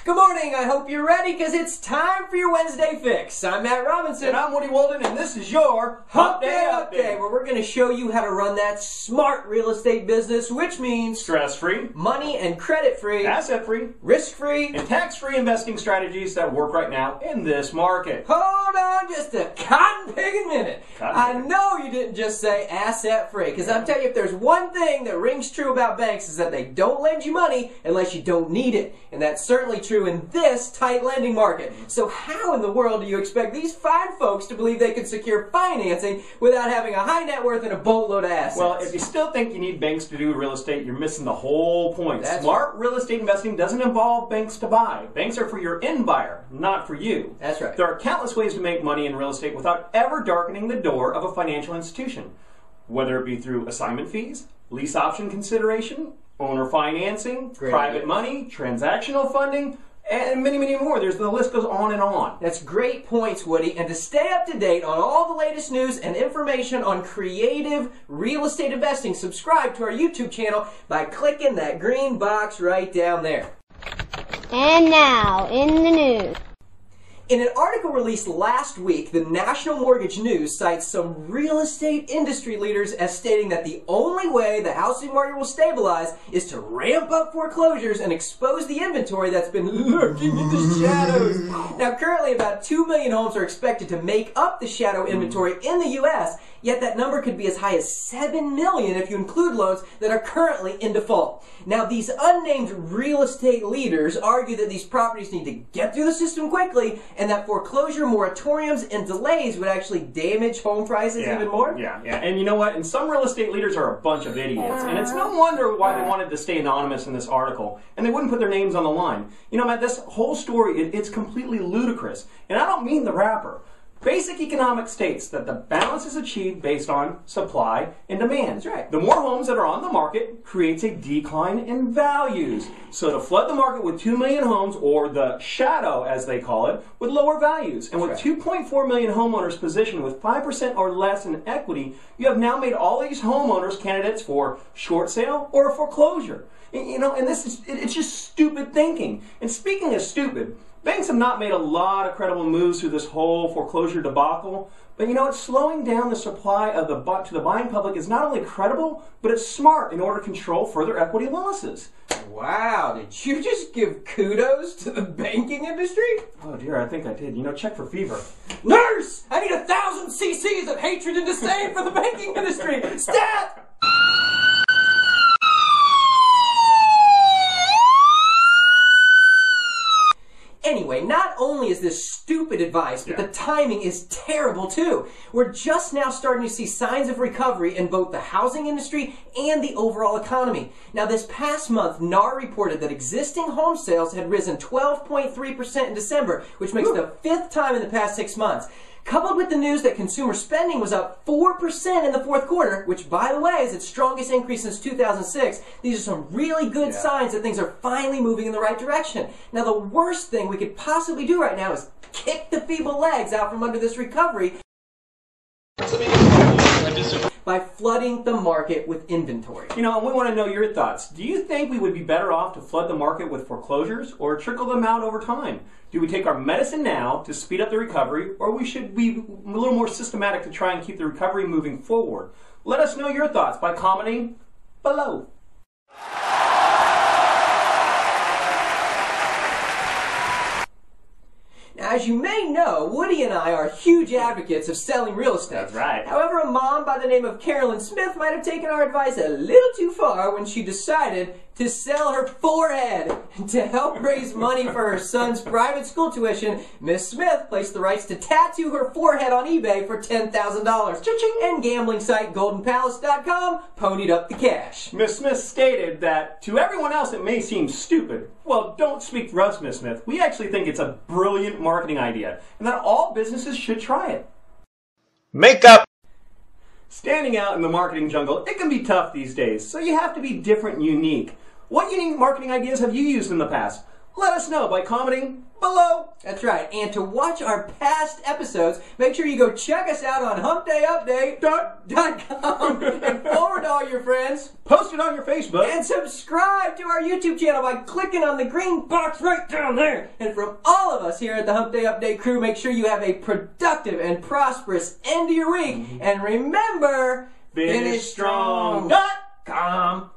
Good morning, I hope you're ready because it's time for your Wednesday fix. I'm Matt Robinson. And I'm Woody Walden, and this is your Humpday Update, where we're going to show you how to run that smart real estate business, which means stress-free, money and credit-free, asset-free, risk-free, and tax-free investing strategies that work right now in this market. Hold on just a cotton picking minute. I know you didn't just say asset-free, because I'm telling you, if there's one thing that rings true about banks is that they don't lend you money unless you don't need it. And that's certainly true in this tight lending market. So how in the world do you expect these fine folks to believe they can secure financing without having a high net worth and a boatload of assets? Well, if you still think you need banks to do real estate, you're missing the whole point. Smart real estate investing doesn't involve banks to buy. Banks are for your end buyer, not for you. That's right. There are countless ways to make money in real estate without ever darkening the door of a financial institution. Whether it be through assignment fees, lease option consideration, owner financing, private money, transactional funding, and many, many more. The list goes on and on. That's great points, Woody. And to stay up to date on all the latest news and information on creative real estate investing, subscribe to our YouTube channel by clicking that green box right down there. And now, in the news. In an article released last week, the National Mortgage News cites some real estate industry leaders as stating that the only way the housing market will stabilize is to ramp up foreclosures and expose the inventory that's been lurking in the shadows. Now, currently about 2 million homes are expected to make up the shadow inventory in the U.S., yet that number could be as high as 7 million if you include loans that are currently in default. Now, these unnamed real estate leaders argue that these properties need to get through the system quickly and that foreclosure moratoriums and delays would actually damage home prices even more. Yeah. And you know what? And some real estate leaders are a bunch of idiots. And it's no wonder why they wanted to stay anonymous in this article. And they wouldn't put their names on the line. You know, Matt, this whole story, it's completely ludicrous. And I don't mean the rapper. Basic economics states that the balance is achieved based on supply and demand. That's right. The more homes that are on the market creates a decline in values. So to flood the market with 2 million homes, or the shadow as they call it, with lower values. And with 2.4 million homeowners positioned with 5% or less in equity, you have now made all these homeowners candidates for short sale or a foreclosure. You know, and it's just stupid thinking. And speaking of stupid, banks have not made a lot of credible moves through this whole foreclosure debacle, but you know, it's slowing down the supply of to the buying public is not only credible, but it's smart in order to control further equity losses. Wow, did you just give kudos to the banking industry? Oh dear, I think I did. You know, check for fever. Nurse! I need 1,000 cc's of hatred and disdain for the banking industry! Stat! Anyway, not only is this stupid advice, but the timing is terrible too. We're just now starting to see signs of recovery in both the housing industry and the overall economy. Now, this past month, NAR reported that existing home sales had risen 12.3% in December, which makes the 5th time in the past 6 months. Coupled with the news that consumer spending was up 4% in the 4th quarter, which, by the way, is its strongest increase since 2006, these are some really good signs that things are finally moving in the right direction. Now, the worst thing we could possibly do right now is kick the feeble legs out from under this recovery by flooding the market with inventory. You know, we want to know your thoughts. Do you think we would be better off to flood the market with foreclosures or trickle them out over time? Do we take our medicine now to speed up the recovery, or we should be a little more systematic to try and keep the recovery moving forward? Let us know your thoughts by commenting below. Now, as you may know, Woody and I are huge advocates of selling real estate. That's right. However, a mom by the name of Carolyn Smith might have taken our advice a little too far when she decided to sell her forehead. To help raise money for her son's private school tuition, Miss Smith placed the rights to tattoo her forehead on eBay for $10,000. And gambling site GoldenPalace.com ponied up the cash. Miss Smith stated that to everyone else it may seem stupid. Well, don't speak for us, Miss Smith. We actually think it's a brilliant marketing idea, and that all businesses should try it. Makeup! Standing out in the marketing jungle, it can be tough these days, so you have to be different and unique. What unique marketing ideas have you used in the past? Let us know by commenting below. That's right. And to watch our past episodes, make sure you go check us out on humpdayupdate.com and forward to all your friends. Post it on your Facebook. And subscribe to our YouTube channel by clicking on the green box right down there. And from all of us here at the Hump Day Update crew, make sure you have a productive and prosperous end to your week. And remember, FinishStrong.com.